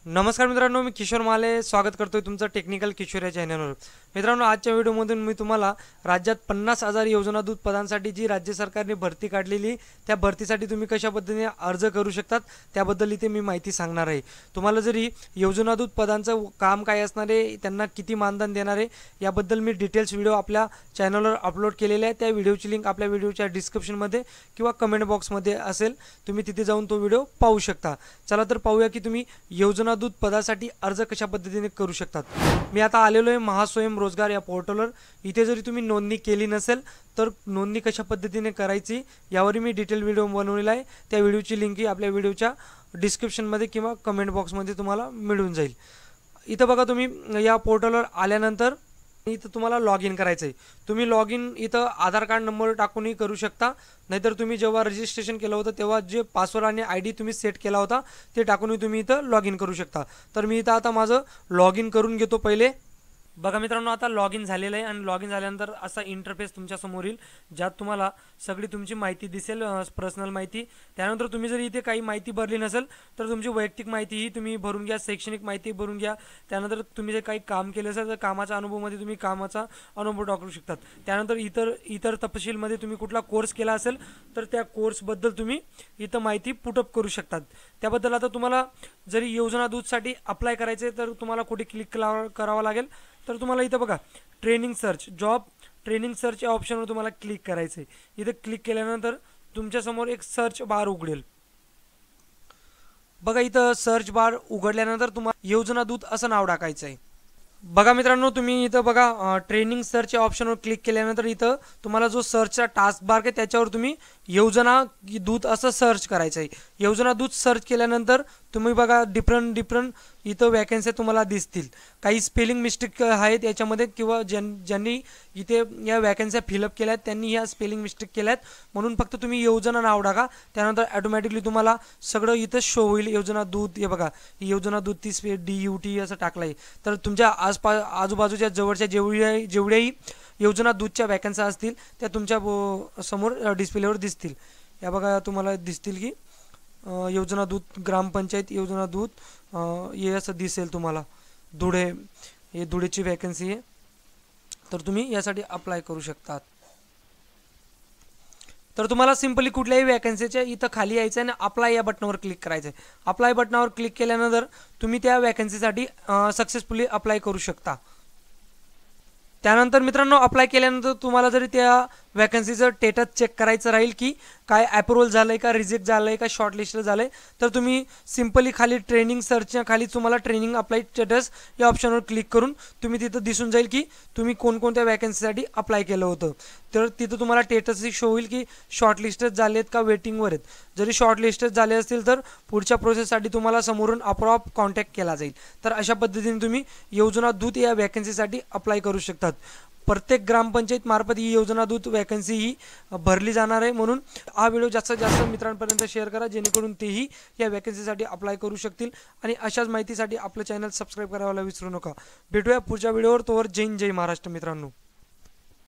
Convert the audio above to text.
नमस्कार मित्रांनो, मी किशोर माले स्वागत करतोय तुमचं टेक्निकल किशोर या चॅनलवर। मित्रांनो, आजच्या व्हिडिओमधून मी तुम्हाला राज्यात 50,000 योजना दूत पदांसाठी जी राज्य सरकारने भरती काढलेली त्या भरतीसाठी तुम्ही कशा पद्धतीने अर्ज करू शकतात त्याबद्दल इथे मी माहिती सांगणार आहे। तुम्हाला जरी योजना दूत पदांचं काम काय असणार आहे, त्यांना किती मानधन देणार आहे याबद्दल मी डिटेल्स व्हिडिओ आपल्या चॅनलवर अपलोड केलेले आहे। त्या व्हिडिओची लिंक आपल्या व्हिडिओच्या डिस्क्रिप्शनमध्ये किंवा कमेंट बॉक्समध्ये असेल, तुम्ही तिथे जाऊन तो व्हिडिओ पाहू शकता। चला तर पाहूया की तुम्ही योजना दूत पदासाठी अर्ज कशा पद्धतीने करू शकतात। मी आता आलेलो आहे महास्वयं रोजगार या पोर्टलवर। इथे जरी तुम्ही नोंदणी केली नसेल तर नोंदणी कशा पद्धतीने करायची यावर मी डिटेल व्हिडिओ बनवलेला आहे। त्या व्हिडिओची लिंक ही आपल्या व्हिडिओच्या डिस्क्रिप्शनमध्ये किंवा कमेंट बॉक्समध्ये तुम्हाला मिळून जाईल। इथं बघा, तुम्ही या पोर्टलवर आल्यानंतर इथं तुम्हाला लॉग इन करायचं आहे। तुम्ही लॉग इन इथं आधार कार्ड नंबर टाकूनही करू शकता, नाहीतर तुम्ही जेव्हा रजिस्ट्रेशन केलं होतं तेव्हा जे पासवर्ड आणि ID तुम्ही सेट केला होता ते टाकूनही तुम्ही इथं लॉग इन करू शकता। तर मी इथं आता माझं लॉग इन करून घेतो पहिले। बघा मित्रांनो, आता लॉग इन झालेलं आहे आणि लॉग इन झाल्यानंतर असा इंटरफेस तुमच्या समोर येईल, ज्यात तुम्हाला सगळी तुमची माहिती दिसेल, पर्सनल माहिती। त्यानंतर तुम्ही जर इथे काही माहिती भरली नसेल तर तुमची वैयक्तिक माहितीही तुम्ही भरून घ्या, शैक्षणिक माहिती भरून घ्या। त्यानंतर तुम्ही जे काही काम केलं असेल तर कामाचा अनुभवमध्ये तुम्ही कामाचा अनुभव टाकू शकतात। त्यानंतर इतर तपशीलमध्ये तुम्ही कुठला कोर्स केला असेल तर त्या कोर्सबद्दल तुम्ही इथं माहिती पुटअप करू शकतात। त्याबद्दल आता तुम्हाला जरी योजना दूतसाठी अप्लाय करायचे तर तुम्हाला कुठे क्लिक करावं लागेल, तर तुम्हाला इथं बघा training search, job training search या ऑप्शनवर तुम्हाला क्लिक करायचं आहे। इथं क्लिक केल्यानंतर तुमच्यासमोर एक सर्च बार उघडेल। बघा, इथं सर्च बार उघडल्यानंतर तुम्हाला योजना दूत असं नाव टाकायचं आहे। बघा मित्रांनो, तुम्ही इथं बघा ट्रेनिंग सर्च या ऑप्शनवर क्लिक केल्यानंतर इथं तुम्हाला जो सर्चचा टास्क बार आहे त्याच्यावर तुम्ही योजना दूत असं सर्च करायचं आहे। योजना दूत सर्च केल्यानंतर तुम्ही बघा डिफरंट इथं वॅकन्सी तुम्हाला दिसतील। काही स्पेलिंग मिस्टेक आहेत याच्यामध्ये, किंवा ज्यांनी इथे या वॅकन्सी फिलअप केल्यात त्यांनी ह्या स्पेलिंग मिस्टेक केल्यात, म्हणून फक्त तुम्ही योजना नाव टाका। त्यानंतर ऑटोमॅटिकली तुम्हाला सगळं इथं शो होईल। योजना दूत, हे बघा ही योजना दूत ती DUT असं टाकलं आहे। तर तुमच्या आजूबाजूच्या जवळच्या जेवढ्याही योजना दूतच्या वॅकन्सी असतील त्या तुमच्या समोर डिस्प्लेवर दिसतील। या बघा तुम्हाला दिसतील की योजना दूत ग्रामपंचायत योजना दूत हे असं दिसेल तुम्हाला। धुळे, हे धुळेची वॅकन्सी आहे, तर तुम्ही यासाठी अप्लाय करू शकतात। तर तुम्हाला सिंपली कुठल्याही वॅकन्सीच्या इथं खाली यायचं आहे आणि अप्लाय या बटनावर क्लिक करायचं आहे। अप्लाय बटनावर क्लिक केल्यानंतर तुम्ही त्या वॅकन्सीसाठी सक्सेसफुली अप्लाय करू शकता। त्यानंतर मित्रांनो, अप्लाय केल्यानंतर तुम्हाला जरी त्या वॅकन्सीचं स्टेटस चेक करायचं राहील की काय अप्रूव्हल झालं आहे का, रिजेक्ट झालं आहे का, शॉर्टलिस्ट झालं आहे, तर तुम्ही सिंपली खाली ट्रेनिंग सर्चच्या खाली तुम्हाला ट्रेनिंग अप्लाय स्टेटस या ऑप्शनवर क्लिक करून तुम्ही तिथं दिसून जाईल की तुम्ही कोणकोणत्या वॅकन्सीसाठी अप्लाय केलं होतं। तर तिथं तुम्हाला स्टेटसही शो होईल की शॉर्टलिस्टेड झाले आहेत का वेटिंगवर आहेत। जरी शॉर्टलिस्टेड झाले असतील तर पुढच्या प्रोसेससाठी तुम्हाला समोरून आपोआप कॉन्टॅक्ट केला जाईल। तर अशा पद्धतीने तुम्ही योजना दूत या वॅकन्सीसाठी अप्लाय करू शकतात। प्रत्येक ग्रामपंचायत मार्फत ही योजना दूत वॅकन्सी ही भरली जाणार आहे, म्हणून हा व्हिडिओ जास्तीत जास्त मित्रांपर्यंत शेअर करा, जेणेकरून तेही या वॅकन्सीसाठी अप्लाय करू शकतील। आणि अशाच माहितीसाठी आपलं चॅनल सबस्क्राईब करायला विसरू नका। भेटूया पुढच्या व्हिडिओवर, तोवर जय हिंद जय महाराष्ट्र मित्रांनो।